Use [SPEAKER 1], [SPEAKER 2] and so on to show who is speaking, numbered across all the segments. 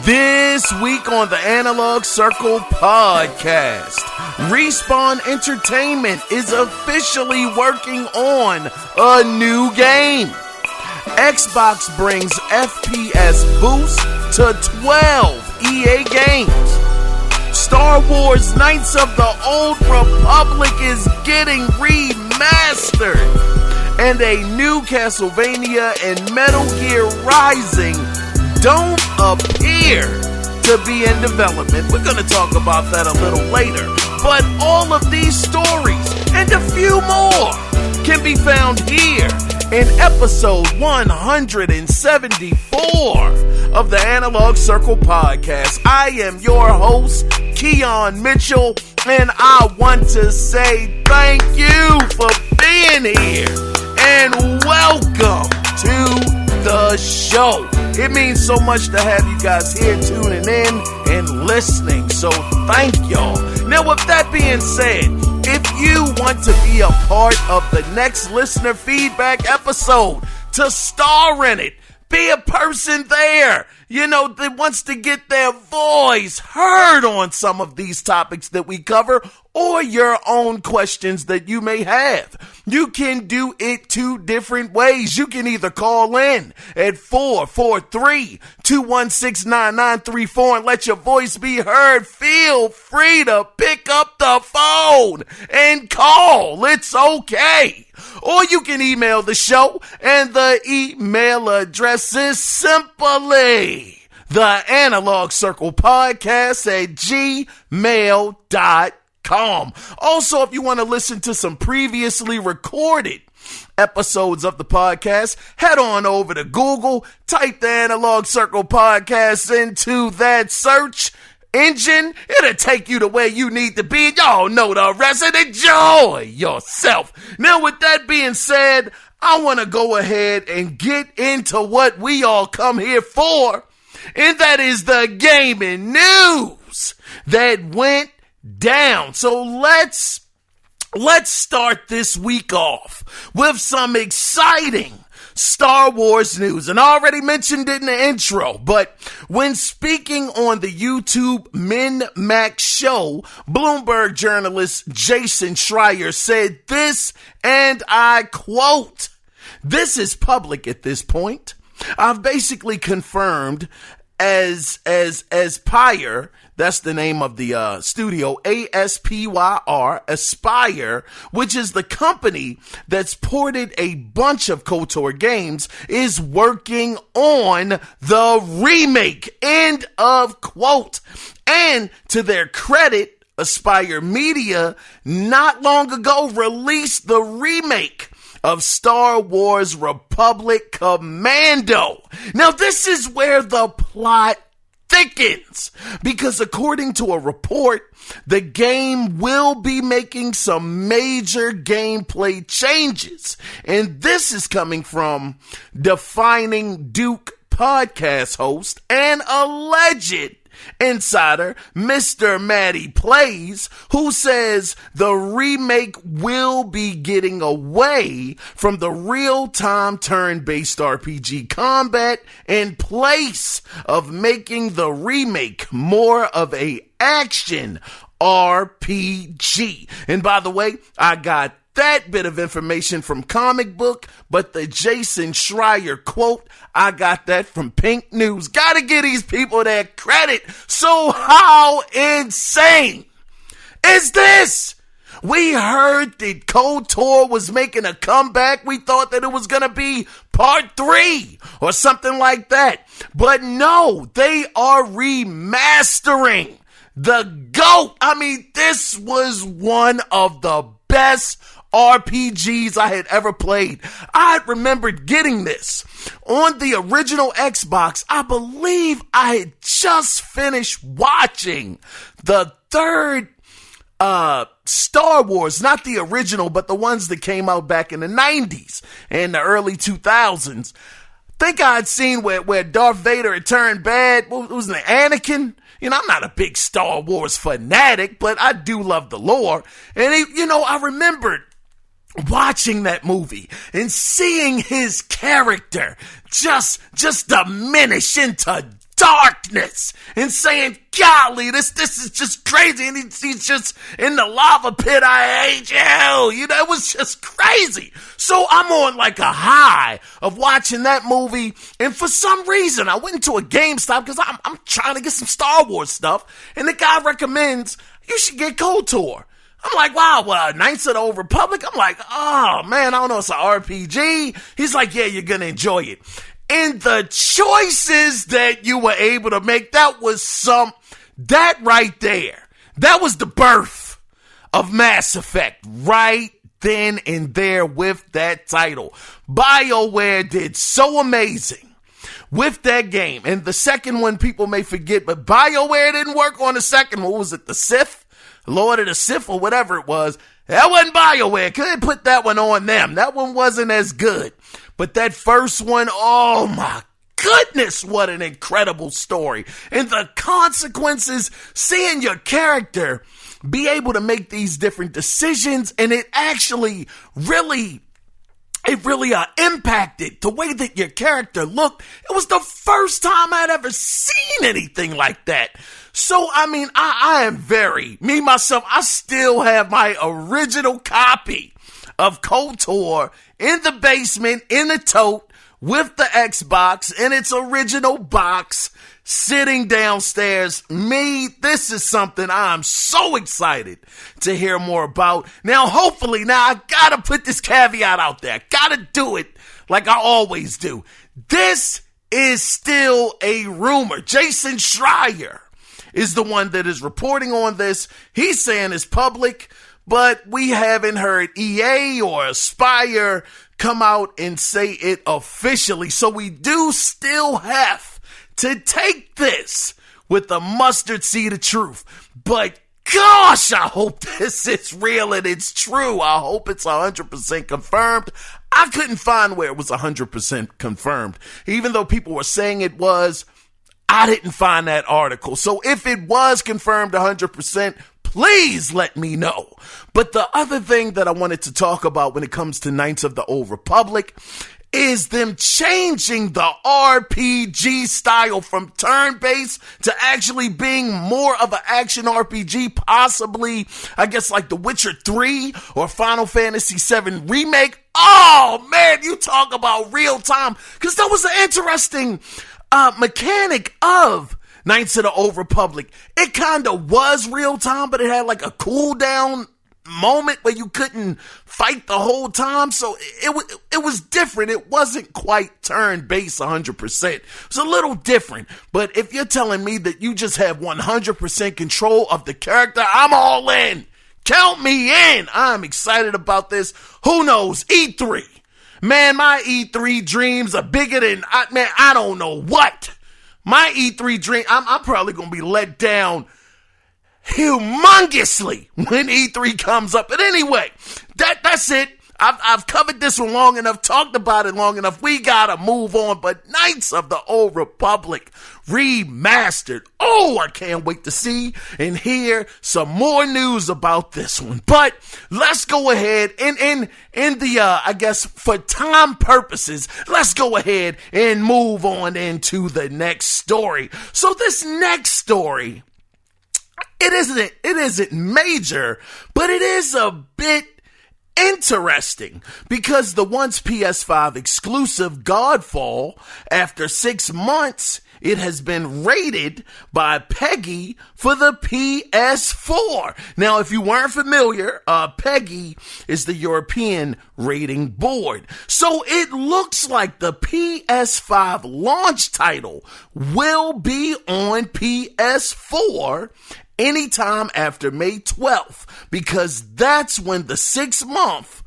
[SPEAKER 1] This week on the Analog Circle podcast, Respawn Entertainment is officially working on a new game. Xbox brings FPS Boost to 12 EA games. Star Wars Knights of the Old Republic is getting remastered. And a new Castlevania and Metal Gear Rising don't appear to be in development. We're going to talk about that a little later. But all of these stories and a few more can be found here in episode 174 of the Analog Circle podcast. I am your host, Kiaun Mitchell, and I want to say thank you for being here and welcome to the show. It means so much to have you guys here tuning in and listening, so thank y'all. Now, with that being said, if you want to be a part of the next listener feedback episode, to star in it, be a person there, that wants to get their voice heard on some of these topics that we cover, or your own questions that you may have. You can do it two different ways. You can either call in at 443-216-9934 and let your voice be heard. Feel free to pick up the phone and call. It's okay. Or you can email the show, and the email address is simply the Analog Circle Podcast at gmail.com. Also, if you want to listen to some previously recorded episodes of the podcast, head on over to Google, type the Analog Circle Podcast into that search engine. It'll take you to where you need to be. Y'all know the rest, and enjoy yourself. Now, with that being said, I want to go ahead and get into what we all come here for, and that is the gaming news that went down. So let's start this week off with some exciting Star Wars news. And I already mentioned it in the intro, but when speaking on the YouTube Min-Max show, Bloomberg journalist Jason Schreier said this, and I quote, "This is public at this point. I've basically confirmed as Aspyr, that's the name of the studio, Aspyr, Aspyr, which is the company that's ported a bunch of KOTOR games, is working on the remake." End of quote. And to their credit, Aspyr Media not long ago released the remake of Star Wars Republic Commando. Now, this is where the plot thickens, because according to a report, the game will be making some major gameplay changes. And this is coming from Defining Duke podcast host and alleged insider Mr. Matty Plays, who says the remake will be getting away from the real-time turn-based RPG combat in place of making the remake more of a action RPG. And by the way, I got that bit of information from Comic Book, but the Jason Schreier quote, I got that from Pink News. Gotta give these people their credit. So how insane is this? We heard that KOTOR was making a comeback. We thought that it was gonna be part 3 or something like that. But no, they are remastering the GOAT. I mean, this was one of the best RPGs I had ever played. I remembered getting this on the original Xbox. I believe I had just finished watching the third Star Wars, not the original, but the ones that came out back in the 90s and the early 2000s. I think I had seen where Darth Vader had turned bad. What was it, Anakin? I'm not a big Star Wars fanatic, but I do love the lore. And, I remembered watching that movie and seeing his character just diminish into darkness and saying, golly, this is just crazy. And he's just in the lava pit. I hate you. You know, it was just crazy. So I'm on like a high of watching that movie. And for some reason, I went into a GameStop because I'm trying to get some Star Wars stuff. And the guy recommends you should get KOTOR. I'm like, wow, Knights of the Old Republic? I'm like, oh man, I don't know, it's an RPG. He's like, yeah, you're gonna enjoy it. And the choices that you were able to make, that right there, that was the birth of Mass Effect right then and there with that title. BioWare did so amazing with that game. And the second one people may forget, but BioWare didn't work on the second one. What was it, the Sith? Lord of the Sith or whatever it was. That wasn't BioWare. Couldn't put that one on them. That one wasn't as good. But that first one, oh my goodness, what an incredible story. And the consequences, seeing your character be able to make these different decisions, and it actually really impacted the way that your character looked. It was the first time I'd ever seen anything like that. So, I mean, I am myself, I still have my original copy of KOTOR in the basement, in the tote, with the Xbox, in its original box, sitting downstairs. This is something I'm so excited to hear more about. Now, hopefully, I gotta put this caveat out there. Gotta do it like I always do. This is still a rumor. Jason Schreier is the one that is reporting on this. He's saying it's public, but we haven't heard EA or Aspire come out and say it officially. So we do still have to take this with a mustard seed of truth. But gosh, I hope this is real and it's true. I hope it's 100% confirmed. I couldn't find where it was 100% confirmed. Even though people were saying it was, I didn't find that article. So if it was confirmed 100%, please let me know. But the other thing that I wanted to talk about when it comes to Knights of the Old Republic is them changing the RPG style from turn-based to actually being more of an action RPG, possibly, I guess, like The Witcher 3 or Final Fantasy 7 Remake. Oh, man, you talk about real time, because that was an interesting mechanic of Knights of the Old Republic. It kind of was real time, but it had like a cooldown moment where you couldn't fight the whole time. So it was different. It wasn't quite turn-based 100%. It was a little different. But if you're telling me that you just have 100% control of the character, I'm all in. Count me in. I'm excited about this. Who knows? E3. Man, my E3 dreams are bigger than, I don't know what. My E3 dream, I'm probably going to be let down humongously when E3 comes up. But anyway, that's it. I've covered this one long enough, talked about it long enough. We gotta move on. But Knights of the Old Republic remastered. Oh, I can't wait to see and hear some more news about this one. But let's go ahead and in the I guess for time purposes, let's go ahead and move on into the next story. So this next story, it isn't major, but it is a bit interesting, because the once PS5 exclusive Godfall, after 6 months, it has been rated by PEGI for the PS4. Now, if you weren't familiar, PEGI is the European rating board. So it looks like the PS5 launch title will be on PS4 anytime after May 12th, because that's when the 6-month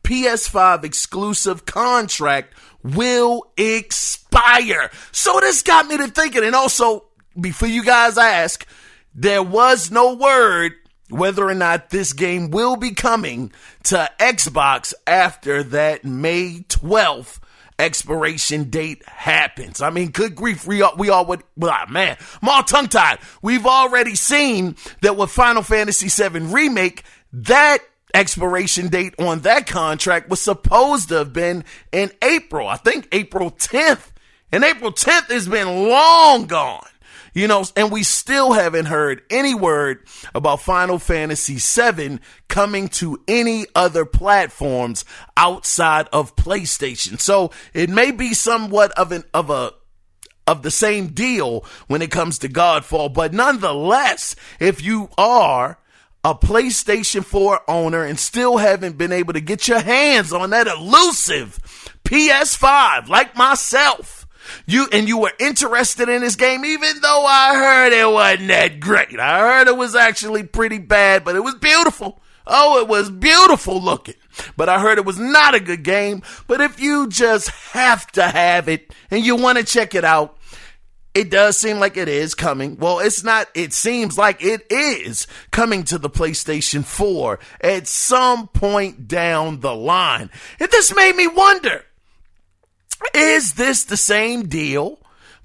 [SPEAKER 1] PS5 exclusive contract will expire. So this got me to thinking, and also, before you guys ask, there was no word whether or not this game will be coming to Xbox after that May 12th expiration date happens. I mean, good grief, we all would, man, I'm all tongue-tied. We've already seen that with Final Fantasy VII Remake, that expiration date on that contract was supposed to have been in April. I think April 10th And April 10th has been long gone. You know, and we still haven't heard any word about Final Fantasy VII coming to any other platforms outside of PlayStation. So it may be somewhat of the same deal when it comes to Godfall, but nonetheless, if you are a PlayStation 4 owner and still haven't been able to get your hands on that elusive PS5, like myself, you were interested in this game, even though I heard it wasn't that great. I heard it was actually pretty bad, but it was beautiful. Oh, it was beautiful looking. But I heard it was not a good game. But if you just have to have it and you want to check it out, it does seem like it is coming. Well, it's not. It seems like it is coming to the PlayStation 4 at some point down the line. And this made me wonder, is this the same deal,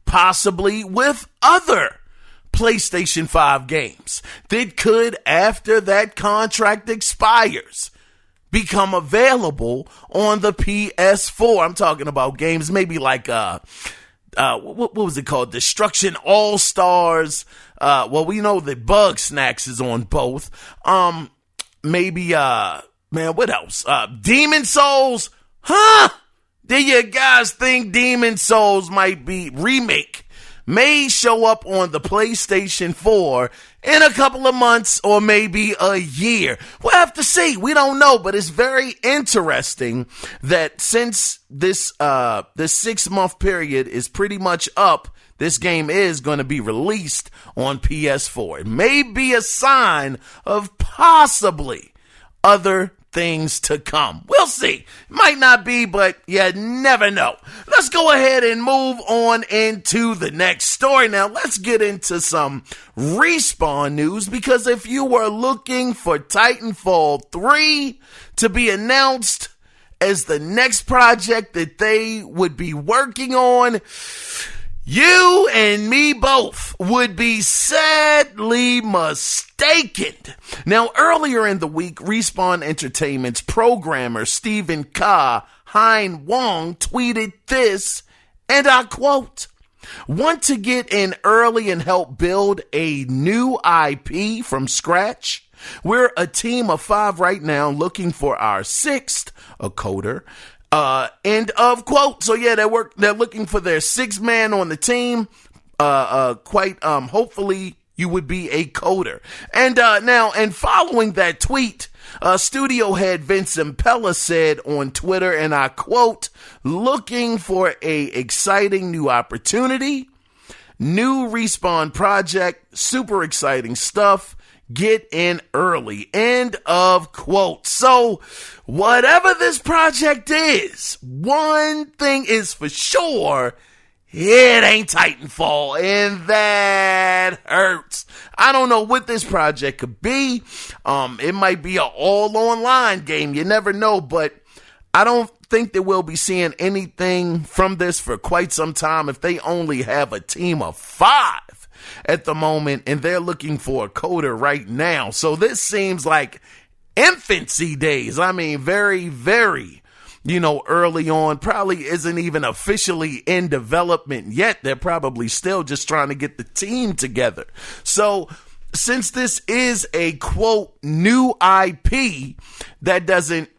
[SPEAKER 1] possibly with other PlayStation 5 games that could, after that contract expires, become available on the PS4? I'm talking about games maybe like, what was it called? Destruction All-Stars. Well, we know that Bug Snacks is on both. Maybe, what else? Demon Souls? Huh? Do you guys think Demon Souls may show up on the PlayStation 4 in a couple of months or maybe a year? We'll have to see. We don't know, but it's very interesting that since this 6-month period is pretty much up, this game is going to be released on PS4. It may be a sign of possibly other things to come. We'll see. Might not be, but you never know. Let's go ahead and move on into the next story. Now, let's get into some Respawn news, because if you were looking for Titanfall 3 to be announced as the next project that they would be working on, you and me both would be sadly mistaken. Now, earlier in the week, Respawn Entertainment's programmer Stephen Hein Wong tweeted this, and I quote, "Want to get in early and help build a new IP from scratch? We're a team of 5 right now looking for our 6th, a coder." End of quote. So yeah, they're looking for their 6th man on the team. Hopefully you would be a coder. And following that tweet, studio head Vince Impella said on Twitter, and I quote, "Looking for a exciting new opportunity, new Respawn project, super exciting stuff. Get in early." End of quote. So whatever this project is, one thing is for sure, it ain't Titanfall, and that hurts. I don't know what this project could be. It might be an all online game. You never know, but I don't think that we'll be seeing anything from this for quite some time if they only have a team of 5 at the moment, and they're looking for a coder right now. So this seems like infancy days. I mean, very, very, early on. Probably isn't even officially in development yet. They're probably still just trying to get the team together. So since this is a quote new IP, that doesn't,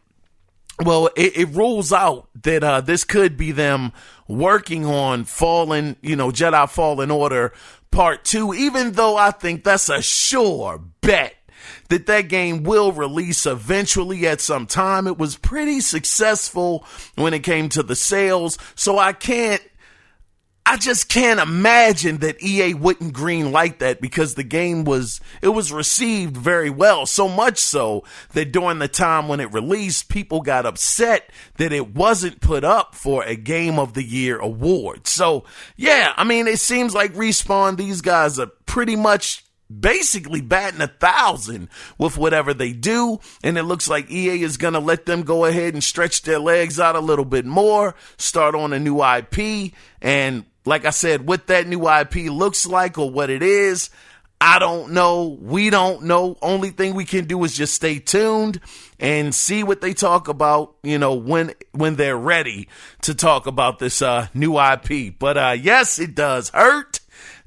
[SPEAKER 1] it rules out that this could be them working on Jedi Fallen Order Part 2, even though I think that's a sure bet that game will release eventually at some time. It was pretty successful when it came to the sales, so I just can't imagine that EA wouldn't green light that, because the game was received very well, so much so that during the time when it released, people got upset that it wasn't put up for a Game of the Year award. So yeah, I mean, it seems like Respawn, these guys are pretty much basically batting 1,000 with whatever they do, and it looks like EA is going to let them go ahead and stretch their legs out a little bit more, start on a new IP, and like I said, what that new IP looks like or what it is, I don't know. We don't know. Only thing we can do is just stay tuned and see what they talk about, when they're ready to talk about this new IP. But yes, it does hurt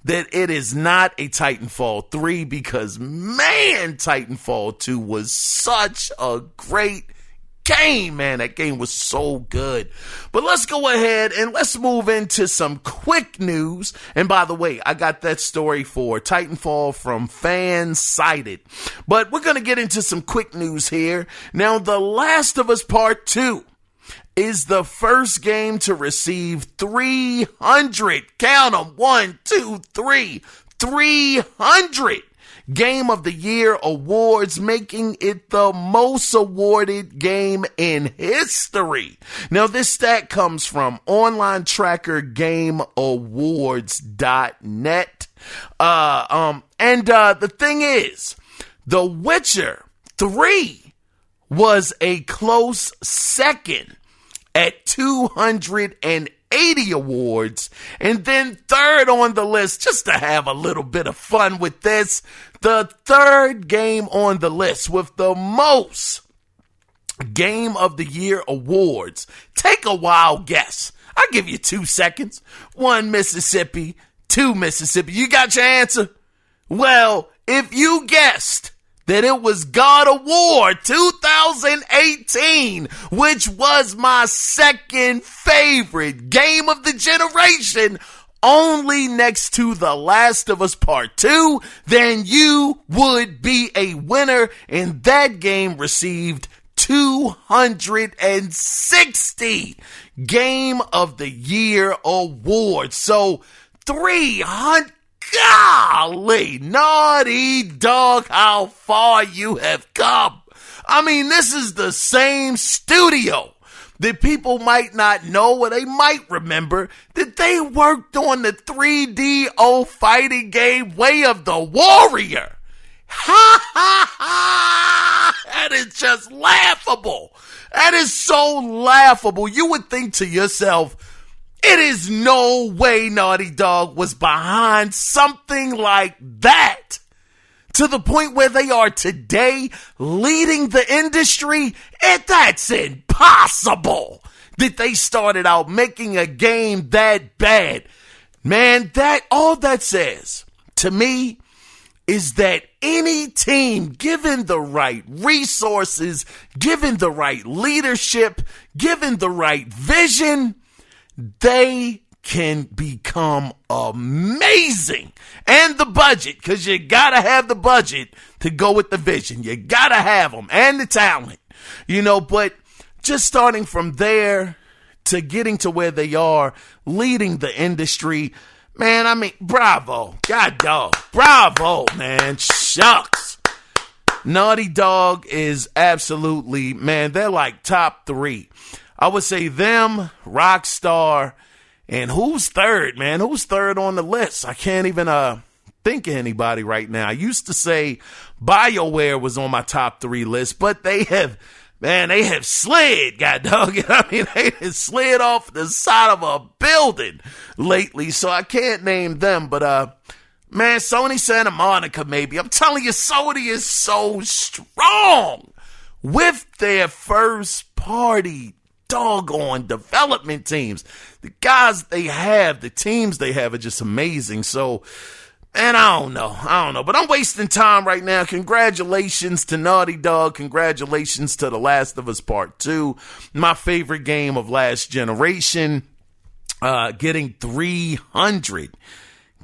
[SPEAKER 1] that it is not a Titanfall 3 because, man, Titanfall 2 was such a great game, man. That game was so good. But let's go ahead and let's move into some quick news. And by the way, I got that story for Titanfall from Fansided. But we're going to get into some quick news here. Now, The Last of Us Part 2 is the first game to receive 300, count them, 1, 2, 3, 300 Game of the Year awards, making it the most awarded game in history. Now, this stat comes from online tracker GameAwards.net. The thing is, The Witcher 3 was a close second at 280 awards, and then third on the list, just to have a little bit of fun with this, the third game on the list with the most Game of the Year awards. Take a wild guess. I'll give you 2 seconds. 1 Mississippi, 2 Mississippi. You got your answer? Well, if you guessed that it was God of War 2018, which was my second favorite game of the generation, only next to The Last of Us Part 2, then you would be a winner, and that game received 260 Game of the Year awards. So 300. Golly, Naughty Dog, how far you have come. I mean, this is the same studio that people might not know, or they might remember, that they worked on the 3DO fighting game Way of the Warrior. Ha ha ha! That is just laughable. That is so laughable. You would think to yourself, it is no way Naughty Dog was behind something like that. To the point where they are today, leading the industry, and that's impossible. That they started out making a game that bad. Man, that all that says to me is that any team, given the right resources, given the right leadership, given the right vision, they can become amazing. And the budget, because you gotta have the budget to go with the vision. You gotta have them, and the talent, but just starting from there to getting to where they are, leading the industry, man, I mean, bravo. God dog. Bravo, man. Shucks. Naughty Dog is absolutely, man, they're like top 3. I would say them, Rockstar, and who's third, man? Who's third on the list? I can't even think of anybody right now. I used to say BioWare was on my top 3 list, but they have slid, god dog. I mean, they have slid off the side of a building lately, so I can't name them. But, man, Sony Santa Monica, maybe. I'm telling you, Sony is so strong with their first party doggone development teams. The guys they have, the teams they have are just amazing. So, man, I don't know, but I'm wasting time right now. Congratulations to Naughty Dog. Congratulations to The Last of Us Part 2, my favorite game of last generation, getting 300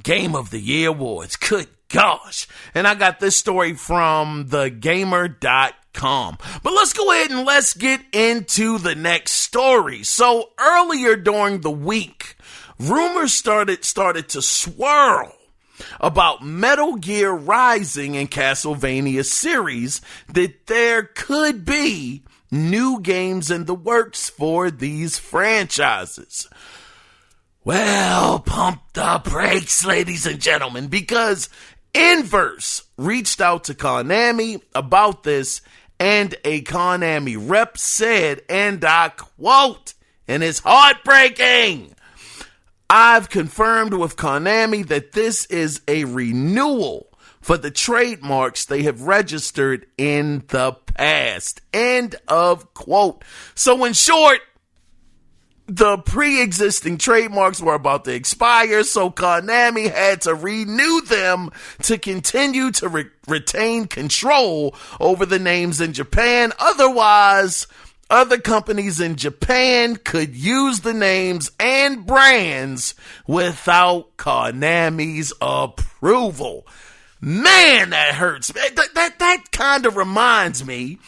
[SPEAKER 1] Game of the Year awards. Good gosh. And I got this story from thegamer.com. But let's go ahead and let's get into the next story. So earlier during the week, rumors started to swirl about Metal Gear Rising and Castlevania series, that there could be new games in the works for these franchises. Well, pump the brakes, ladies and gentlemen, because Inverse reached out to Konami about this, and a Konami rep said, and I quote, and it's heartbreaking, "I've confirmed with Konami that this is a renewal for the trademarks they have registered in the past. End of quote. So in short, the pre-existing trademarks were about to expire, so Konami had to renew them to continue to retain control over the names in Japan. Otherwise, other companies in Japan could use the names and brands without Konami's approval. Man, that hurts. That kind of reminds me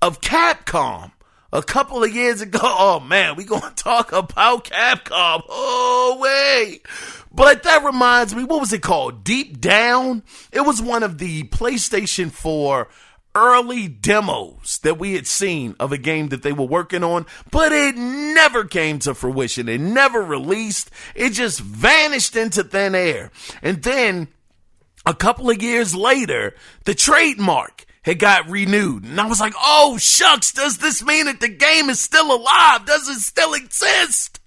[SPEAKER 1] of Capcom. A couple of years ago, oh man, we gonna talk about Capcom. Oh wait. But that reminds me, what was it called? Deep Down? It was one of the PlayStation 4 early demos that we had seen of a game that they were working on, but it never came to fruition. It never released. It just vanished into thin air. And then a couple of years later, the trademark had got renewed. And I was like, oh, shucks, does this mean that the game is still alive? Does it still exist?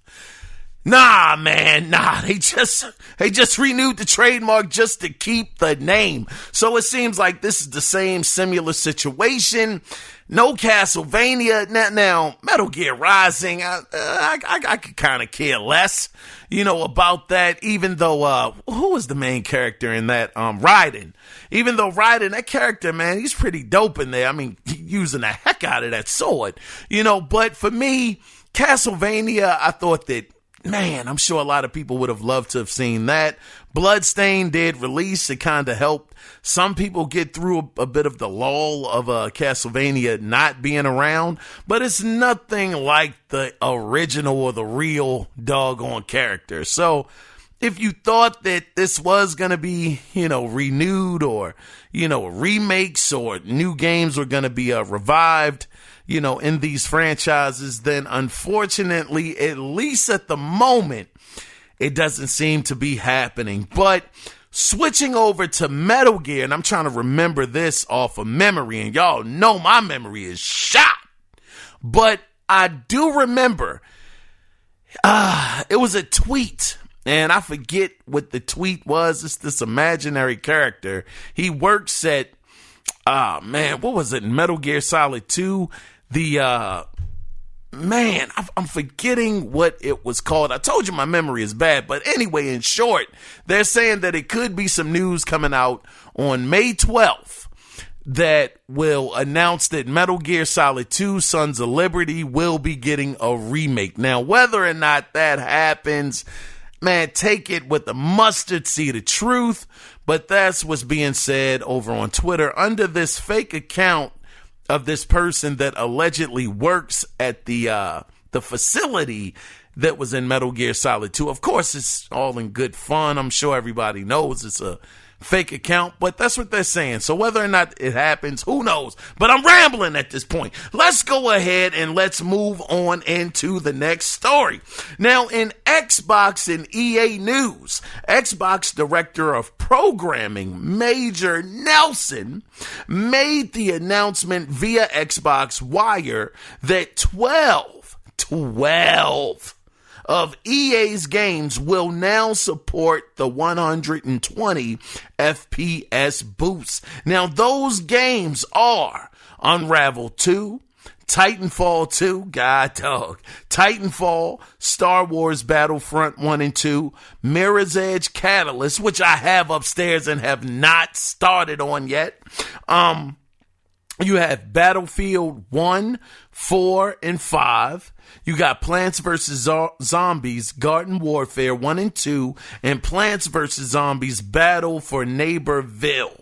[SPEAKER 1] Nah, man, nah. They just renewed the trademark just to keep the name. So it seems like this is the same similar situation. No Castlevania. Now Metal Gear Rising, I could kind of care less, about that, even though, who was the main character in that? Raiden. Even though Raiden, that character, man, he's pretty dope in there. I mean, using the heck out of that sword, but for me, Castlevania, I thought that, man, I'm sure a lot of people would have loved to have seen that. Bloodstained did release. It kind of helped some people get through a bit of the lull of Castlevania not being around, but it's nothing like the original or the real doggone character. So if you thought that this was going to be, renewed or, remakes or new games were going to be revived, in these franchises, then unfortunately, at least at the moment, it doesn't seem to be happening. But switching over to Metal Gear, and I'm trying to remember this off of memory, and y'all know my memory is shot. But I do remember, it was a tweet, and I forget what the tweet was. It's this imaginary character. He works at, what was it, Metal Gear Solid 2? I'm forgetting what it was called. I told you my memory is bad, but anyway, in short, they're saying that it could be some news coming out on May 12th that will announce that Metal Gear Solid 2 Sons of Liberty will be getting a remake. Now, whether or not that happens, man, take it with a mustard seed of truth, but that's what's being said over on Twitter under this fake account of this person that allegedly works at the facility that was in Metal Gear Solid 2. Of course, it's all in good fun. I'm sure everybody knows it's a fake account, but that's what they're saying. So whether or not it happens, who knows? But I'm rambling at this point. Let's go ahead and let's move on into the next story. Now, in Xbox and EA news, Xbox Director of Programming, Major Nelson, made the announcement via Xbox Wire that 12 of EA's games will now support the 120 FPS Boost. Now, those games are Unravel 2, Titanfall 2, Titanfall, Star Wars Battlefront 1 and 2, Mirror's Edge Catalyst, which I have upstairs and have not started on yet. You have Battlefield 1, 4, and 5. You got Plants vs. Zombies, Garden Warfare 1 and 2, and Plants vs. Zombies, Battle for Neighborville.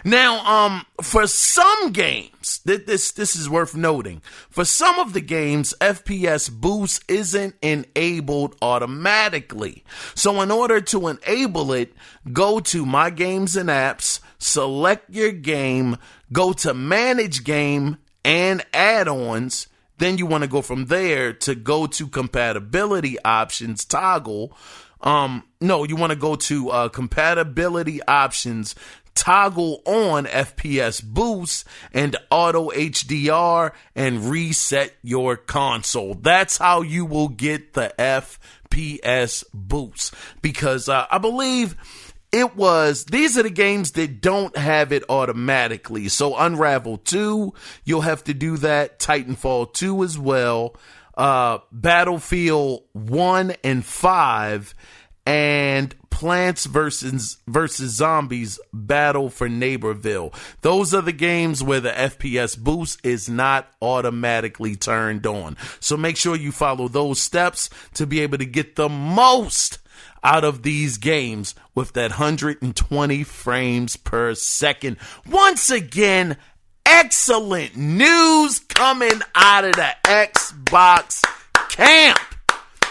[SPEAKER 1] Now, for some games, this is worth noting. For some of the games, FPS Boost isn't enabled automatically. So in order to enable it, go to My Games and Apps, select your game, go to Manage Game and Add-ons. Then you want to go from there to go to compatibility options toggle. You want to go to compatibility options, toggle on FPS Boost and auto HDR and reset your console. That's how you will get the FPS Boost. Because I believe these are the games that don't have it automatically. So Unravel 2, you'll have to do that. Titanfall 2 as well. Battlefield 1 and 5, and Plants versus Zombies Battle for Neighborville. Those are the games where the FPS Boost is not automatically turned on. So make sure you follow those steps to be able to get the most out of these games with that 120 frames per second. Once again, excellent news coming out of the Xbox camp.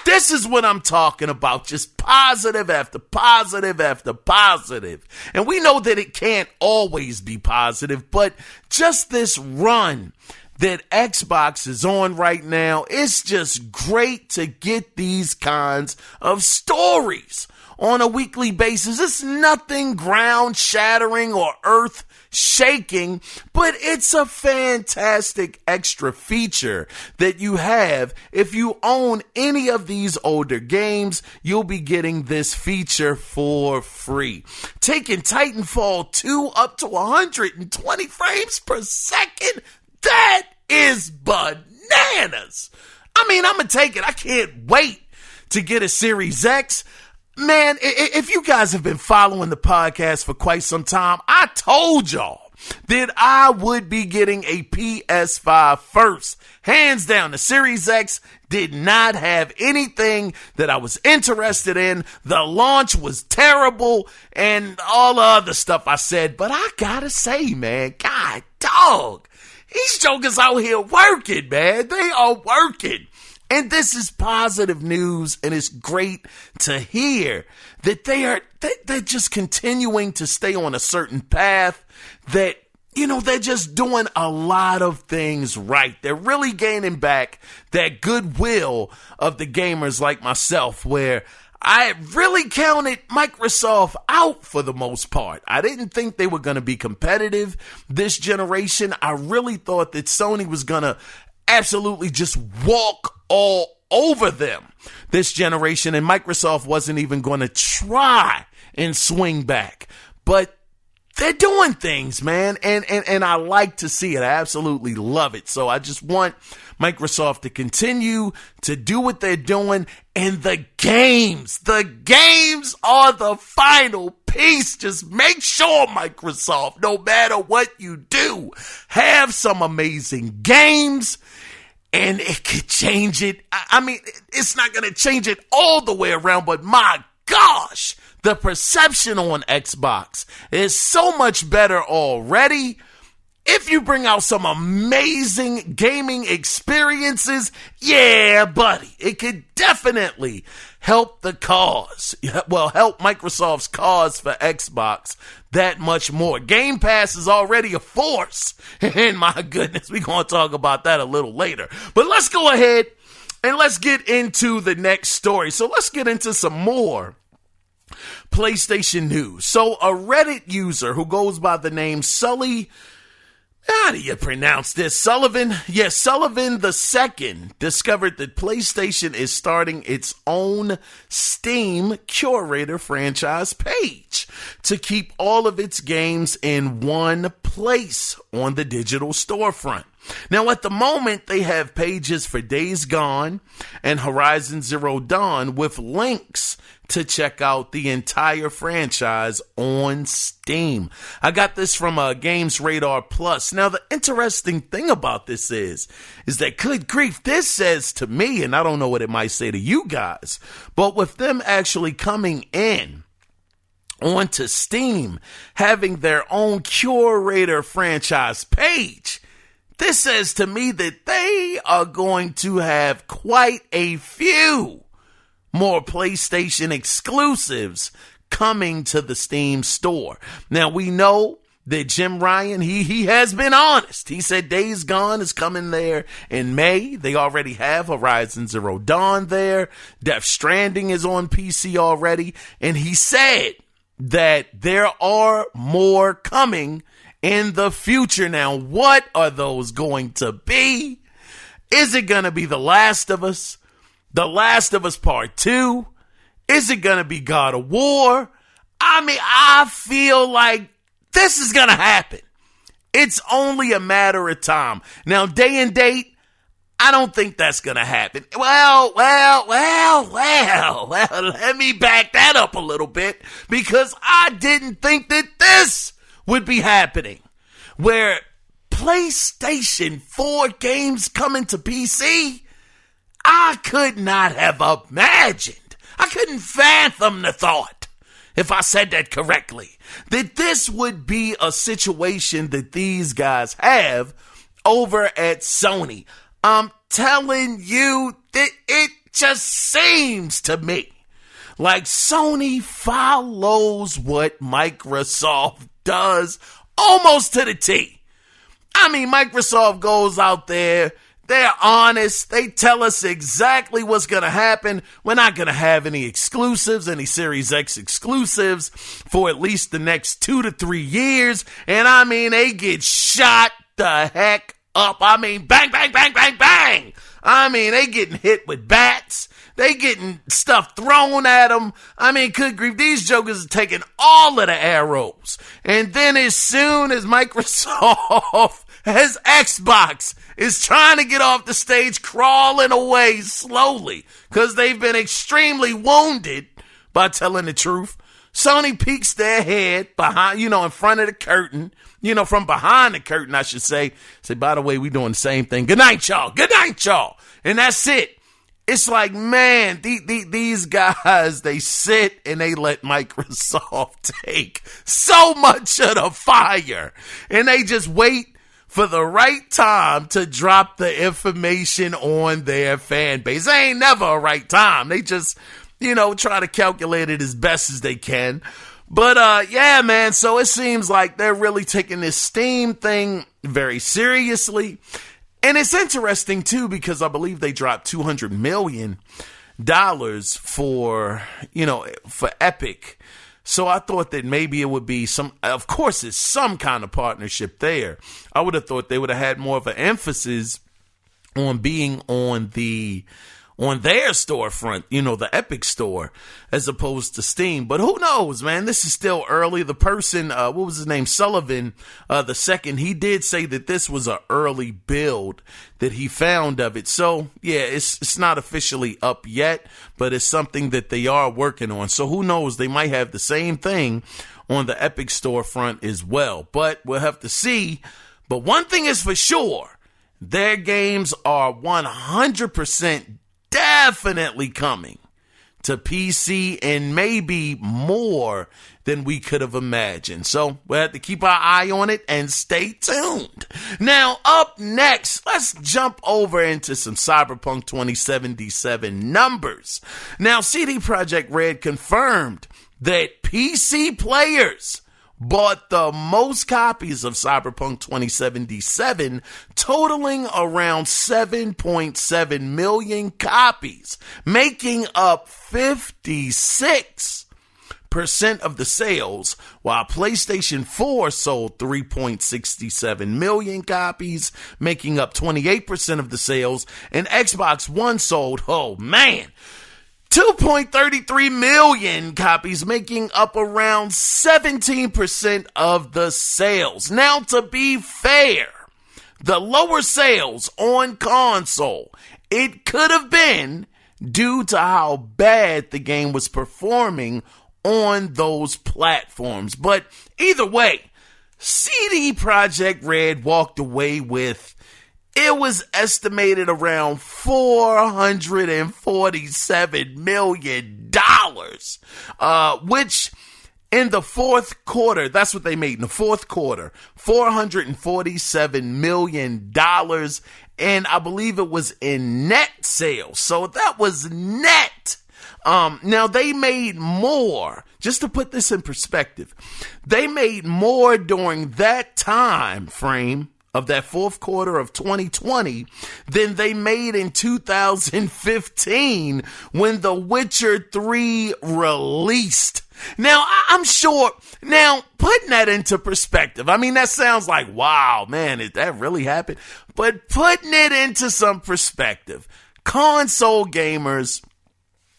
[SPEAKER 1] This is what I'm talking about. Just positive after positive after positive. And we know that it can't always be positive, but just this run that Xbox is on right now, it's just great to get these kinds of stories on a weekly basis. It's nothing ground shattering or earth shaking, but it's a fantastic extra feature that you have. If you own any of these older games, you'll be getting this feature for free. Taking Titanfall 2 up to 120 frames per second, that is bananas. I mean, I'm going to take it. I can't wait to get a Series X. Man, if you guys have been following the podcast for quite some time, I told y'all that I would be getting a PS5 first. Hands down, the Series X did not have anything that I was interested in. The launch was terrible and all the other stuff I said. But I gotta say, man, God dog, these jokers out here working, man. They are working. And this is positive news, and it's great to hear that they're just continuing to stay on a certain path, that, you know, they're just doing a lot of things right. They're really gaining back that goodwill of the gamers like myself, where I really counted Microsoft out for the most part. I didn't think they were going to be competitive this generation. I really thought that Sony was going to absolutely just walk all over them this generation, and Microsoft wasn't even going to try and swing back. But they're doing things, man, and I like to see it. I absolutely love it. So I just want Microsoft to continue to do what they're doing, and the games are the final piece. Just make sure, Microsoft, no matter what you do, have some amazing games. And it could change it. I mean, it's not going to change it all the way around, but my gosh, the perception on Xbox is so much better already. If you bring out some amazing gaming experiences, yeah, buddy, it could definitely help the cause. Well, help Microsoft's cause for Xbox that much more. Game Pass is already a force. And my goodness, we're going to talk about that a little later. But let's go ahead and let's get into the next story. So let's get into some more PlayStation news. So a Reddit user who goes by the name Sully, how do you pronounce this? Sullivan? Yes, Sullivan II discovered that PlayStation is starting its own Steam Curator franchise page to keep all of its games in one place on the digital storefront. Now, at the moment, they have pages for Days Gone and Horizon Zero Dawn with links to check out the entire franchise on Steam. I got this from Games Radar Plus. Now, the interesting thing about this is that, good grief, this says to me, and I don't know what it might say to you guys, but with them actually coming in onto Steam, having their own Curator franchise page, this says to me that they are going to have quite a few more PlayStation exclusives coming to the Steam store. Now, we know that Jim Ryan, he has been honest. He said Days Gone is coming there in May. They already have Horizon Zero Dawn there. Death Stranding is on PC already. And he said that there are more coming in the future. Now, what are those going to be? Is it going to be The Last of Us? The Last of Us Part 2? Is it going to be God of War? I feel like this is going to happen. It's only a matter of time. Now, day and date, I don't think that's going to happen. Well, let me back that up a little bit, because I didn't think that this would be happening, where PlayStation 4 games coming to PC, I could not have imagined. I couldn't fathom the thought, if I said that correctly, that this would be a situation that these guys have over at Sony. I'm telling you that it just seems to me like Sony follows what Microsoft does almost to the T. I mean, Microsoft goes out there, they're honest, they tell us exactly what's going to happen. We're not going to have any exclusives, any Series X exclusives for at least the next 2 to 3 years. And I mean, they get shot the heck up. I mean, bang, bang, bang, bang, bang. I mean, they getting hit with bats. They getting stuff thrown at them. I mean, good grief, these jokers are taking all of the arrows. And then as soon as Microsoft, as Xbox is trying to get off the stage, crawling away slowly, because they've been extremely wounded by telling the truth, Sony peeks their head behind, in front of the curtain, from behind the curtain, I should say, by the way, we doing the same thing. Good night, y'all. Good night, y'all. And that's it. It's like, man, these guys, they sit and they let Microsoft take so much of the fire, and they just wait for the right time to drop the information on their fan base. There ain't never a right time. They just, try to calculate it as best as they can. But, yeah, man, so it seems like they're really taking this Steam thing very seriously. And it's interesting, too, because I believe they dropped $200 million for Epic. So I thought that maybe it would be of course, it's some kind of partnership there. I would have thought they would have had more of an emphasis on being on their storefront, the Epic store, as opposed to Steam. But who knows, man? This is still early. The person, what was his name? Sullivan, the second, he did say that this was an early build that he found of it. So, yeah, it's not officially up yet, but it's something that they are working on. So who knows? They might have the same thing on the Epic storefront as well. But we'll have to see. But one thing is for sure, their games are 100% definitely coming to PC, and maybe more than we could have imagined. So we'll have to keep our eye on it and stay tuned. Now, up next, let's jump over into some Cyberpunk 2077 numbers. Now, CD Projekt Red confirmed that PC players bought the most copies of Cyberpunk 2077, totaling around 7.7 million copies, making up 56% of the sales, while PlayStation 4 sold 3.67 million copies, making up 28% of the sales, and Xbox One sold, 2.33 million copies, making up around 17% of the sales. Now, to be fair, the lower sales on console, it could have been due to how bad the game was performing on those platforms. But either way, CD Projekt Red walked away with, it was estimated around $447 million, which in the fourth quarter, that's what they made in the fourth quarter, $447 million, and I believe it was in net sales. So that was net. Now they made more, just to put this in perspective, they made more during that time frame of that fourth quarter of 2020 than they made in 2015 when The Witcher 3 released. Now, I'm sure, putting that into perspective, I mean, that sounds like, wow, man, did that really happen? But putting it into some perspective, console gamers,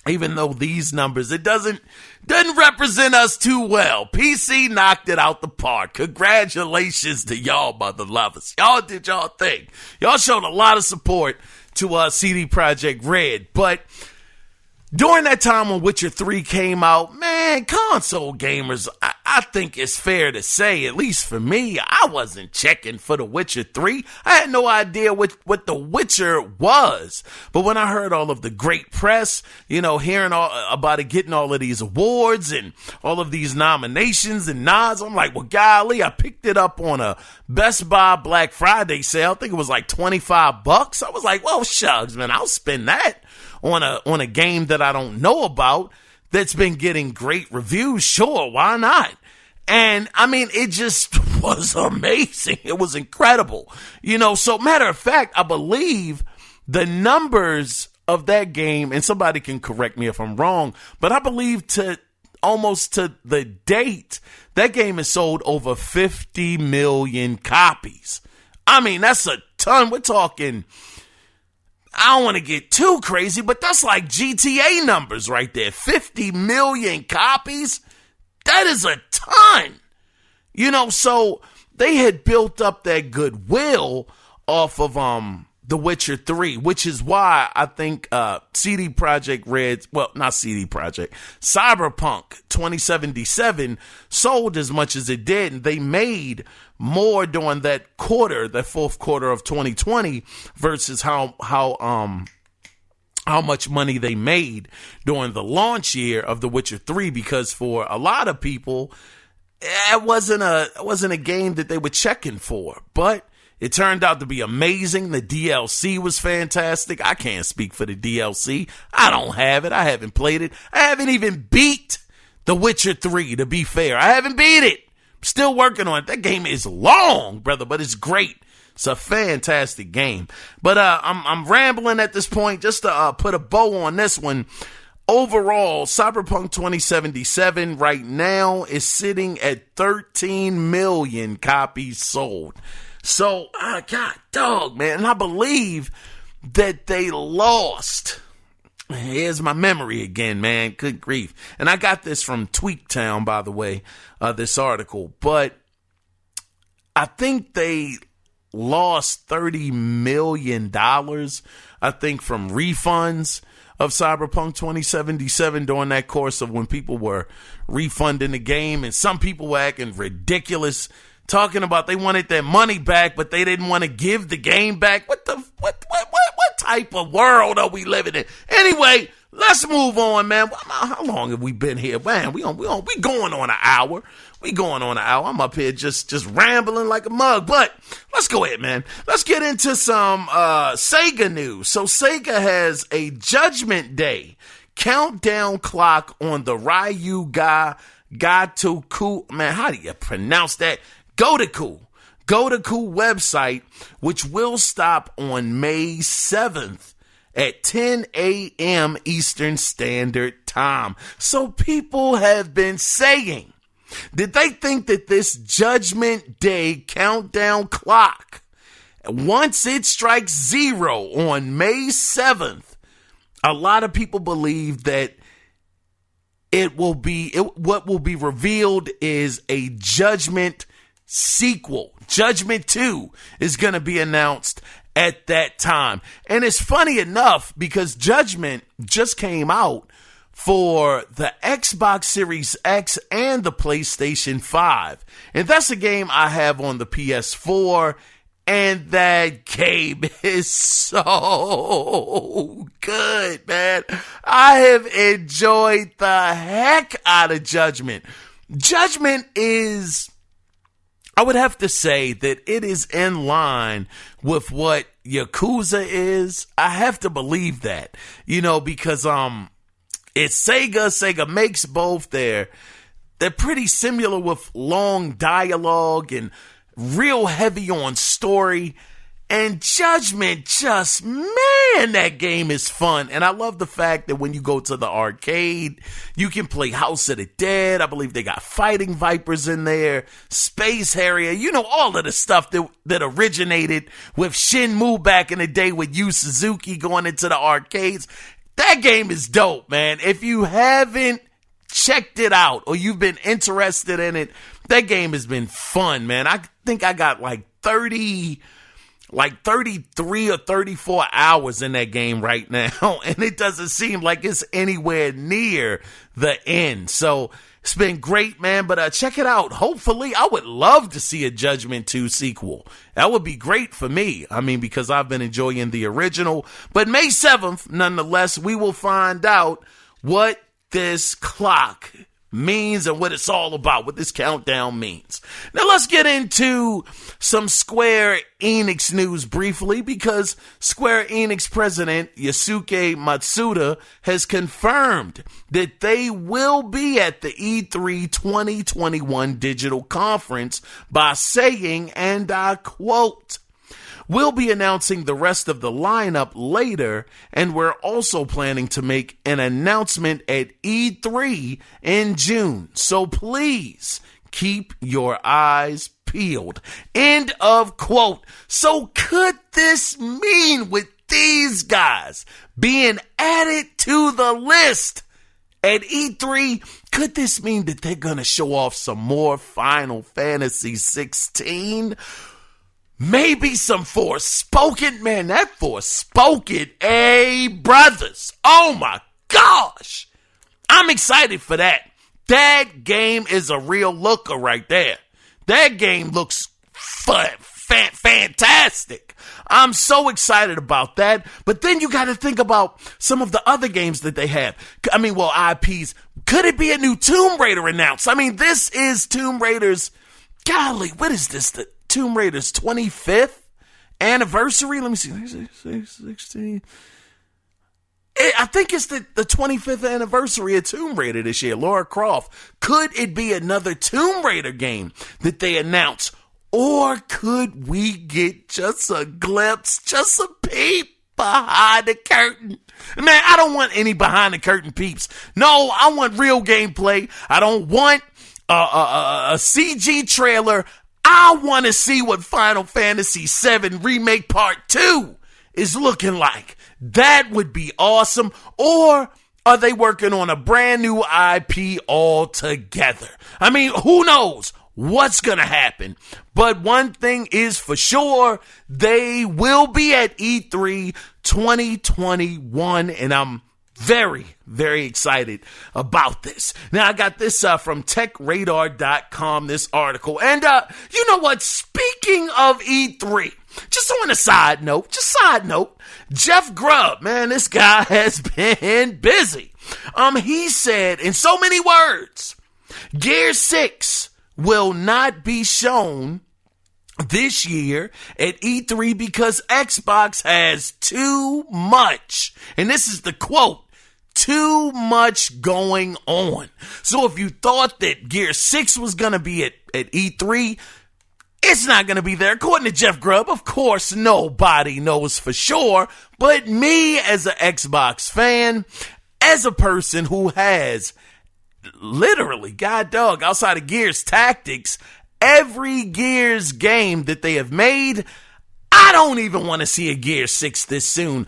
[SPEAKER 1] even though these numbers, it doesn't Didn't represent us too well. PC knocked it out the park. Congratulations to y'all, mother lovers. Y'all did y'all thing. Y'all showed a lot of support to CD Projekt Red, but during that time when Witcher 3 came out, man, console gamers, I think it's fair to say, at least for me, I wasn't checking for The Witcher 3. I had no idea what The Witcher was. But when I heard all of the great press, hearing all about it getting all of these awards and all of these nominations and nods, I'm like, well, golly, I picked it up on a Best Buy Black Friday sale. I think it was like $25. I was like, well, shucks, man, I'll spend that on a game that I don't know about that's been getting great reviews. Sure, why not? And I mean, it just was amazing. It was incredible. So matter of fact, I believe the numbers of that game, and somebody can correct me if I'm wrong, but I believe almost to the date, that game has sold over 50 million copies. I mean, that's a ton. We're talking, I don't want to get too crazy, but that's like GTA numbers right there. 50 million copies. That is a ton. So they had built up that goodwill off of The Witcher 3, which is why I think CD Projekt Red, well, not CD Projekt, Cyberpunk 2077 sold as much as it did, and they made more during that quarter, that fourth quarter of 2020 versus how much money they made during the launch year of The Witcher 3, because for a lot of people, it wasn't a game that they were checking for, but it turned out to be amazing. The DLC was fantastic. I can't speak for the DLC. I don't have it. I haven't played it. I haven't even beat The Witcher 3, to be fair. I haven't beat it. Still working on it. That game is long, brother, but it's great. It's a fantastic game. But I'm rambling at this point just to put a bow on this one. Overall, Cyberpunk 2077 right now is sitting at 13 million copies sold. So, God dog, man. And I believe that they lost. Here's my memory again, man. Good grief. And I got this from Tweaktown, by the way, this article. But I think they lost $30 million, I think, from refunds of Cyberpunk 2077 during that course of when people were refunding the game. And some people were acting ridiculous, talking about they wanted their money back, but they didn't want to give the game back. What type of world are we living in? Anyway, let's move on, man. How long have we been here? Man, we going on an hour. We going on an hour. I'm up here just rambling like a mug, but let's go ahead, man. Let's get into some Sega news. So Sega has a Judgment Day countdown clock on the Ryu Gotoku. Man, how do you pronounce that? Gotoku website, which will stop on May 7th at 10 a.m. Eastern Standard Time. So people have been saying, did they think that this Judgment Day countdown clock, once it strikes zero on May 7th, a lot of people believe that what will be revealed is a Judgment sequel. Judgment 2 is going to be announced at that time. And it's funny enough because Judgment just came out for the Xbox Series X and the PlayStation 5. And that's a game I have on the PS4. And that game is so good, man. I have enjoyed the heck out of Judgment. Judgment is, I would have to say that it is in line with what Yakuza is. I have to believe that, because it's Sega. Sega makes both. They're pretty similar with long dialogue and real heavy on story. And Judgment, just, man, that game is fun. And I love the fact that when you go to the arcade, you can play House of the Dead. I believe they got Fighting Vipers in there, Space Harrier, all of the stuff that originated with Shenmue back in the day with Yu Suzuki going into the arcades. That game is dope, man. If you haven't checked it out or you've been interested in it, that game has been fun, man. I think I got like 33 or 34 hours in that game right now, and it doesn't seem like it's anywhere near the end. So it's been great, man, but check it out. Hopefully, I would love to see a Judgment 2 sequel. That would be great for me. I mean, because I've been enjoying the original. But May 7th, nonetheless, we will find out what this clock means and what it's all about, what this countdown means. Now let's get into some Square Enix news briefly, because Square Enix president Yusuke Matsuda has confirmed that they will be at the E3 2021 digital conference by saying, and I quote, "We'll be announcing the rest of the lineup later, and we're also planning to make an announcement at E3 in June. So please keep your eyes peeled." End of quote. So could this mean with these guys being added to the list at E3, could this mean that they're going to show off some more Final Fantasy 16? Maybe some Forspoken, man, that Forspoken, hey, brothers. Oh my gosh. I'm excited for that. That game is a real looker right there. That game looks fantastic. I'm so excited about that. But then you got to think about some of the other games that they have. I mean, well, IPs. Could it be a new Tomb Raider announced? I mean, this is Tomb Raider's, golly, what is this? The Tomb Raider's 25th anniversary. Let me see. 16. I think it's the 25th anniversary of Tomb Raider this year. Lara Croft. Could it be another Tomb Raider game that they announce? Or could we get just a glimpse, just a peep behind the curtain? Man, I don't want any behind the curtain peeps. No, I want real gameplay. I don't want a CG trailer. I want to see what Final Fantasy VII Remake Part 2 is looking like. That would be awesome. Or are they working on a brand new IP altogether? I mean, who knows what's going to happen? But one thing is for sure, they will be at E3 2021, and I'm very, very excited about this. Now, I got this from TechRadar.com, this article. And you know what? Speaking of E3, just on a side note, Jeff Grubb, man, this guy has been busy. He said in so many words, Gear 6 will not be shown this year at E3 because Xbox has too much. And this is the quote. Too much going on. So if you thought that Gear 6 was going to be at E3, it's not going to be there. According to Jeff Grubb, of course, nobody knows for sure. But me as an Xbox fan, as a person who has literally, God dog, outside of Gears Tactics, every Gears game that they have made, I don't even want to see a Gear 6 this soon.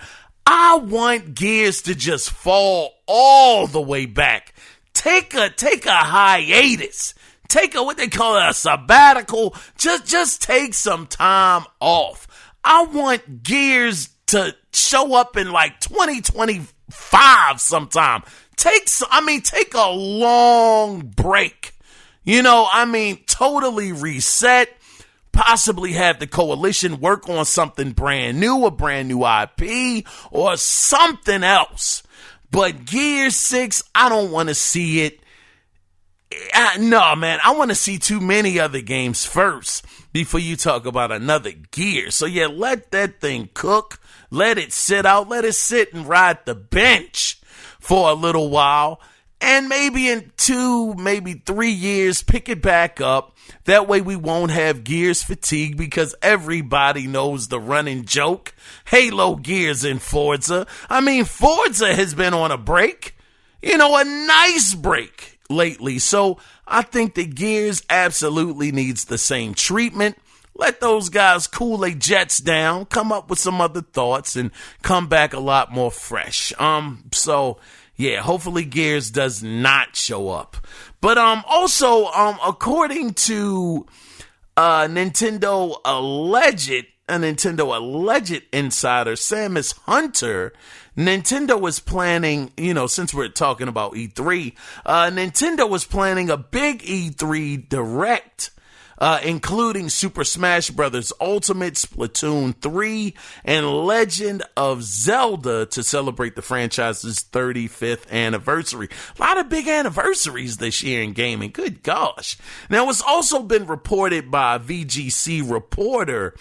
[SPEAKER 1] I want Gears to just fall all the way back. Take a hiatus. Take what they call a sabbatical. Just take some time off. I want Gears to show up in like 2025 sometime. Take a long break. Totally reset. Possibly have the coalition work on something brand new, a brand new IP, or something else. But Gear 6, I don't want to see it. No, man, I want to see too many other games first before you talk about another Gear. So yeah, let that thing cook. Let it sit out. Let it sit and ride the bench for a little while. And maybe in 2, maybe 3 years, pick it back up. That way we won't have Gears fatigue because everybody knows the running joke. Halo, Gears, and Forza. Forza has been on a break. A nice break lately. So I think that Gears absolutely needs the same treatment. Let those guys cool their jets down, come up with some other thoughts, and come back a lot more fresh. So yeah, hopefully Gears does not show up. But also according to a Nintendo alleged insider, Samus Hunter, Nintendo was planning, since we're talking about E3, Nintendo was planning a big E3 Direct, including Super Smash Bros. Ultimate, Splatoon 3, and Legend of Zelda to celebrate the franchise's 35th anniversary. A lot of big anniversaries this year in gaming. Good gosh. Now, it's also been reported by VGC reporter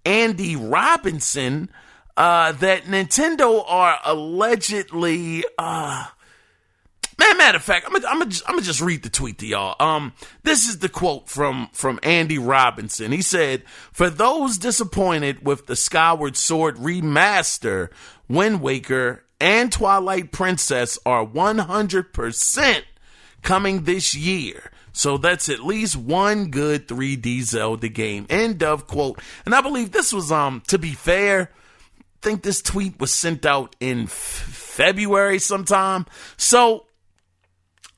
[SPEAKER 1] Andy Robinson that Nintendo are allegedly, matter of fact, I'm gonna just read the tweet to y'all. This is the quote from Andy Robinson. He said, "For those disappointed with the Skyward Sword remaster, Wind Waker and Twilight Princess are 100% coming this year. So that's at least one good 3D Zelda game." End of quote. And I believe this was, to be fair, I think this tweet was sent out in February sometime. So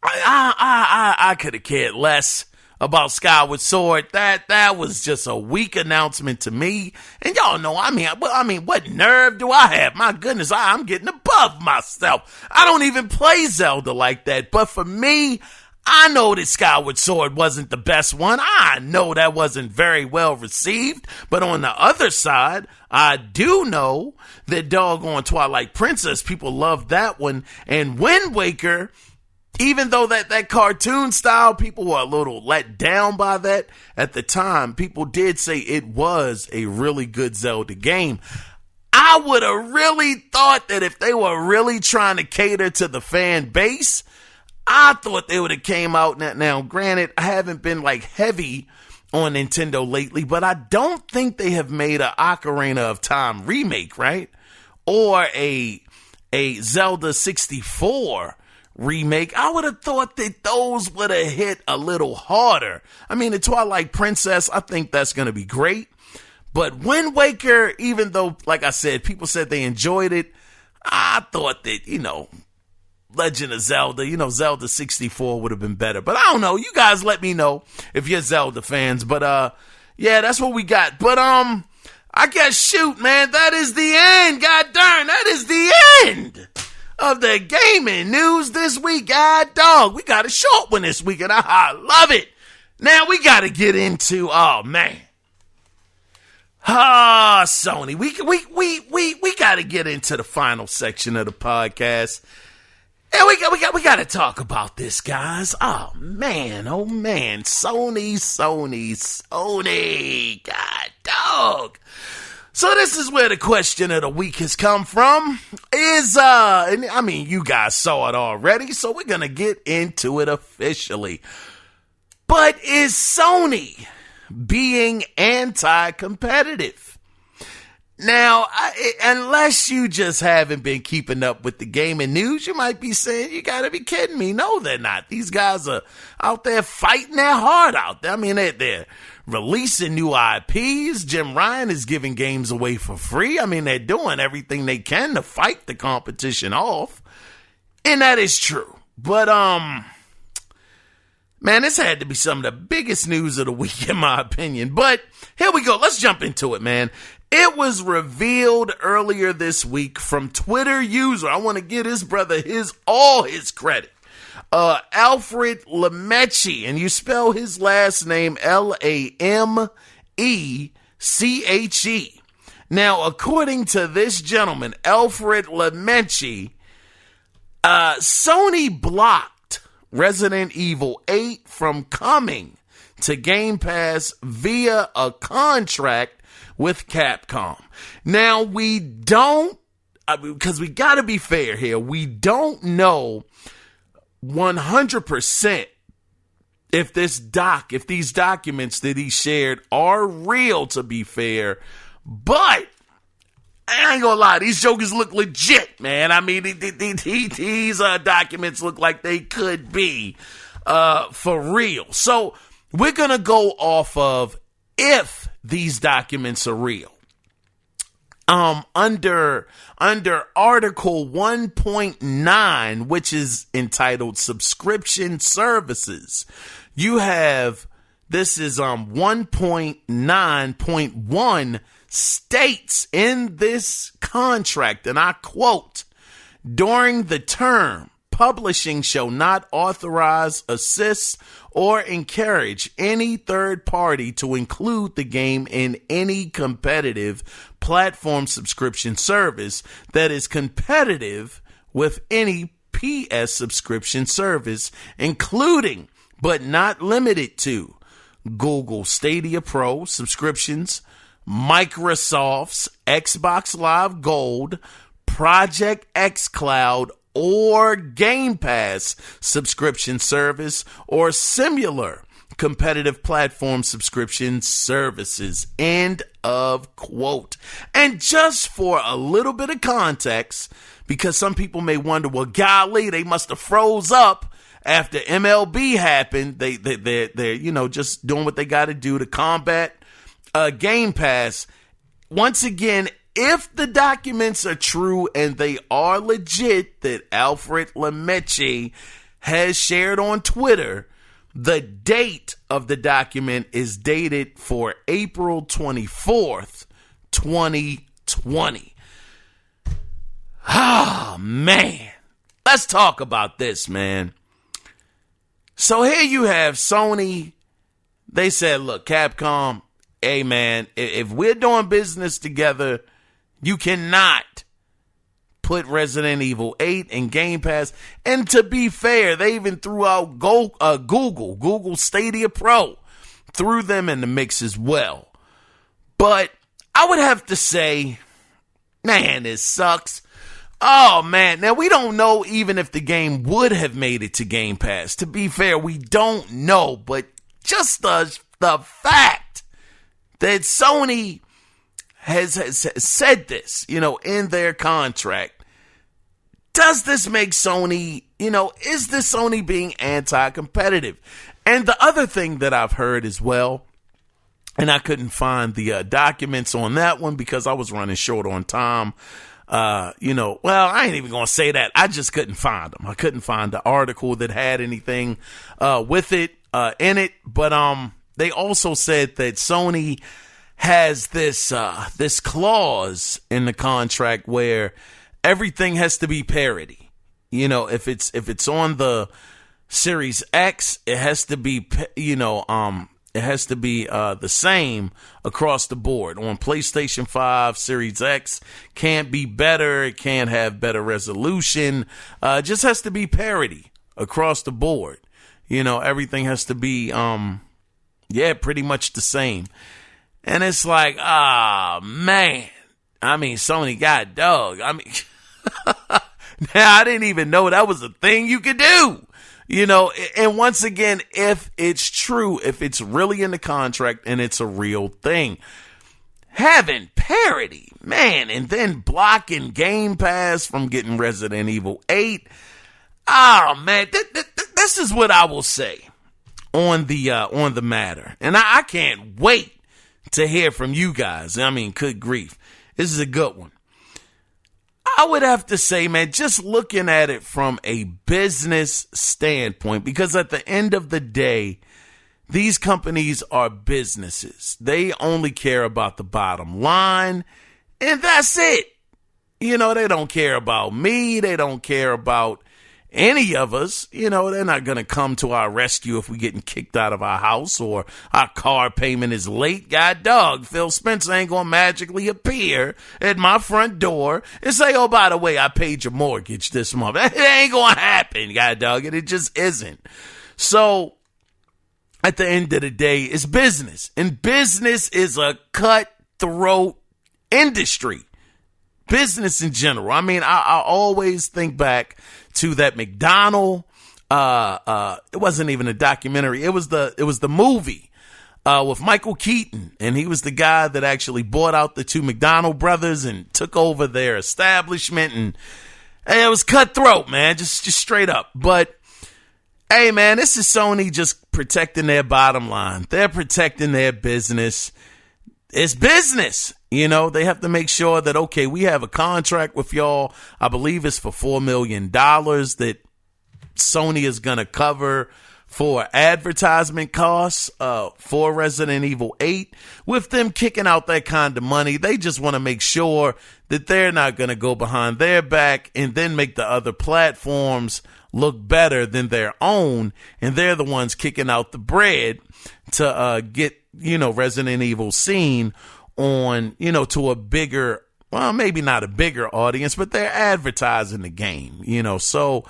[SPEAKER 1] I could have cared less about Skyward Sword. That was just a weak announcement to me. And y'all know, I mean, what nerve do I have? My goodness, I'm getting above myself. I don't even play Zelda like that. But for me, I know that Skyward Sword wasn't the best one. I know that wasn't very well received. But on the other side, I do know that doggone Twilight Princess, people loved that one. And Wind Waker, even though that cartoon style, people were a little let down by that at the time, people did say it was a really good Zelda game. I would have really thought that if they were really trying to cater to the fan base, I thought they would have came out. Now, granted, I haven't been heavy on Nintendo lately, but I don't think they have made a Ocarina of Time remake, right? Or a Zelda 64 remake. I would have thought that those would have hit a little harder. I mean, the Twilight Princess, I think that's going to be great. But Wind Waker, even though, like I said, people said they enjoyed it, I thought that, Legend of Zelda, Zelda 64 would have been better. But I don't know. You guys let me know if you're Zelda fans. But, yeah, that's what we got. But, I guess, shoot, man, that is the end. God darn, that is the end of the gaming news this week. God dog, we got a short one this week, and I love it. Now we got to get into, Sony. We got to get into the final section of the podcast. Yeah, we got to talk about this, guys. Oh man, Sony. God dog. So this is where the question of the week has come from. You guys saw it already, so we're going to get into it officially. But is Sony being anti-competitive? Now, unless you just haven't been keeping up with the gaming news, you might be saying, you got to be kidding me. No, they're not. These guys are out there fighting their heart out. I mean, they're releasing new IPs. Jim Ryan is giving games away for free. I mean, they're doing everything they can to fight the competition off. And that is true. But, man, this had to be some of the biggest news of the week, in my opinion. But here we go. Let's jump into it, man. It was revealed earlier this week from Twitter user. I want to give this brother all his credit. Alfred Lamecchi, and you spell his last name Lameche. Now, according to this gentleman, Alfred Lamecchi, Sony blocked Resident Evil 8 from coming to Game Pass via a contract with Capcom. Now, we don't, because we got to be fair here, we don't know 100% if these documents that he shared are real, to be fair. But I ain't gonna lie, these jokers look legit, man. I mean, these documents look like they could be for real. So we're gonna go off of if these documents are real. under Article 1.9, which is entitled Subscription Services, you have, this is 1.9.1 states in this contract, and I quote, during the term, publishing shall not authorize, assist, or encourage any third party to include the game in any competitive platform subscription service that is competitive with any PS subscription service, including but not limited to Google Stadia Pro subscriptions, Microsoft's Xbox Live Gold, Project X Cloud, or Game Pass subscription service, or similar competitive platform subscription services. End of quote. And just for a little bit of context, because some people may wonder, well, golly, they must have froze up after MLB happened. They're just doing what they got to do to combat Game Pass. Once again, if the documents are true and they are legit that Alfred Lemaitre has shared on Twitter, the date of the document is dated for April 24th, 2020. Ah, man. Let's talk about this, man. So here you have Sony. They said, look, Capcom, hey, man, if we're doing business together, you cannot put Resident Evil 8 in Game Pass. And to be fair, they even threw out Google Stadia Pro, threw them in the mix as well. But I would have to say, man, this sucks. Oh, man. Now, we don't know even if the game would have made it to Game Pass. To be fair, we don't know. But just the fact that Sony has said this, in their contract, does this make Sony, is this Sony being anti-competitive? And the other thing that I've heard as well, and I couldn't find the documents on that one because I was running short on time. I ain't even going to say that. I just couldn't find them. I couldn't find the article that had anything with it in it. But they also said that Sony has this clause in the contract where everything has to be parity. If it's on the Series X, it has to be the same across the board. On PlayStation 5, Series X can't be better. It can't have better resolution. Just has to be parity across the board. Everything has to be, pretty much the same. And it's like, man. I mean, Sony, God dog. I mean, now I didn't even know that was a thing you could do. And once again, if it's true, if it's really in the contract and it's a real thing, having parity, man, and then blocking Game Pass from getting Resident Evil 8. Oh, man, this is what I will say on the matter. And I can't wait to hear from you guys. I mean, good grief. This is a good one. I would have to say, man, just looking at it from a business standpoint, because at the end of the day, these companies are businesses. They only care about the bottom line, and that's it. They don't care about me. They don't care about any of us. They're not going to come to our rescue if we're getting kicked out of our house or our car payment is late. God dog, Phil Spencer ain't going to magically appear at my front door and say, oh, by the way, I paid your mortgage this month. It ain't going to happen, God dog. It just isn't. So at the end of the day, it's business. And business is a cutthroat industry. Business in general. I mean, I always think back to that McDonald. It wasn't even a documentary. It was the movie with Michael Keaton, and he was the guy that actually bought out the two McDonald brothers and took over their establishment, and it was cutthroat, man, just straight up. But hey, man, this is Sony just protecting their bottom line. They're protecting their business. it's business. You know, they have to make sure that, okay, we have a contract with y'all. I believe it's for $4 million that Sony is going to cover for advertisement costs for Resident Evil 8. With them kicking out that kind of money, they just want to make sure that they're not going to go behind their back and then make the other platforms look better than their own. And they're the ones kicking out the bread to get, Resident Evil seen on, to a bigger, well, maybe not a bigger audience, but they're advertising the game, so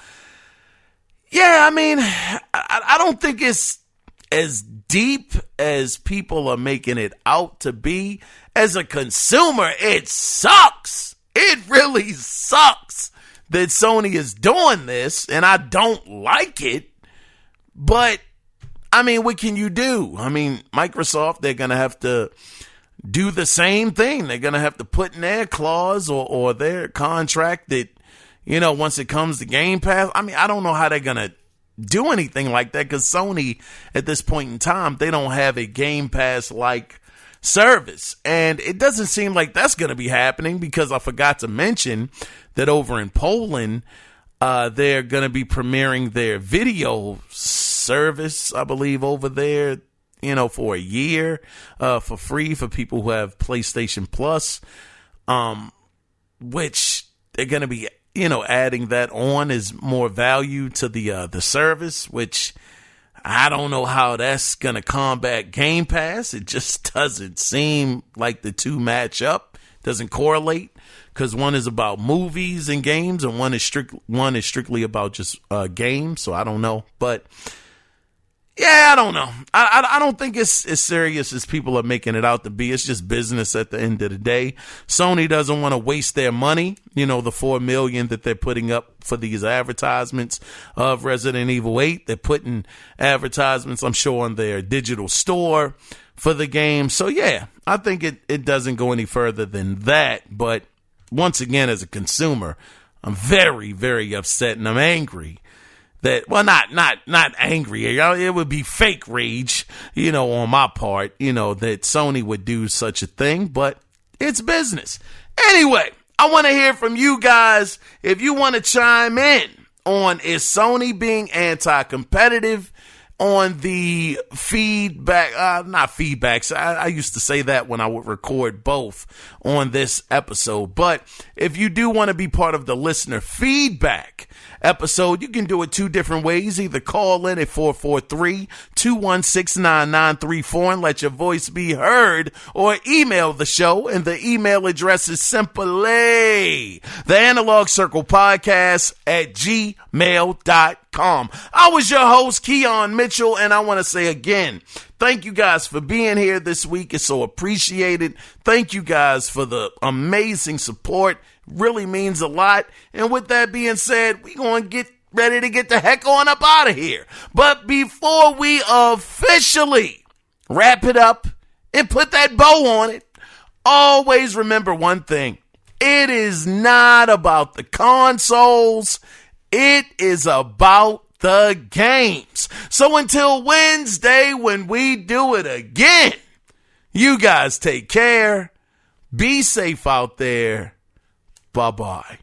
[SPEAKER 1] yeah, I mean, I don't think it's as deep as people are making it out to be. As a consumer, it sucks. It really sucks that Sony is doing this, and I don't like it. But, I mean, what can you do? I mean, Microsoft, they're going to have to do the same thing. They're going to have to put in their clause or their contract that, once it comes to Game Pass, I mean, I don't know how they're going to do anything like that because Sony, at this point in time, they don't have a Game Pass-like service. And it doesn't seem like that's going to be happening because I forgot to mention that over in Poland, they're going to be premiering their video service, I believe, over there, for a year for free for people who have PlayStation Plus, which they're going to be adding that on is more value to the service, which I don't know how that's going to combat Game Pass. It just doesn't seem like the two match up, doesn't correlate, because one is about movies and games and one is strictly about just games. So I don't know, but yeah, I don't know. I don't think it's as serious as people are making it out to be. It's just business at the end of the day. Sony doesn't want to waste their money. The $4 million that they're putting up for these advertisements of Resident Evil 8. They're putting advertisements, I'm sure, on their digital store for the game. So yeah, I think it doesn't go any further than that. But once again, as a consumer, I'm very, very upset and I'm angry. That, well, not angry. It would be fake rage, on my part, that Sony would do such a thing, but it's business. Anyway, I want to hear from you guys. If you want to chime in on is Sony being anti-competitive on the feedback, not feedbacks. I used to say that when I would record both on this episode. But if you do want to be part of the listener feedback episode, you can do it two different ways. Either call in at 443-216-9934 and let your voice be heard, or email the show, and the email address is simply theanalogcirclepodcast@gmail.com. I was your host, Kiaun Mitchell, and I want to say again, thank you guys for being here this week. It's so appreciated. Thank you guys for the amazing support. Really means a lot. And with that being said, we're going to get ready to get the heck on up out of here. But before we officially wrap it up and put that bow on it, always remember one thing. It is not about the consoles. It is about the games. So until Wednesday when we do it again, you guys take care. Be safe out there. Bye-bye.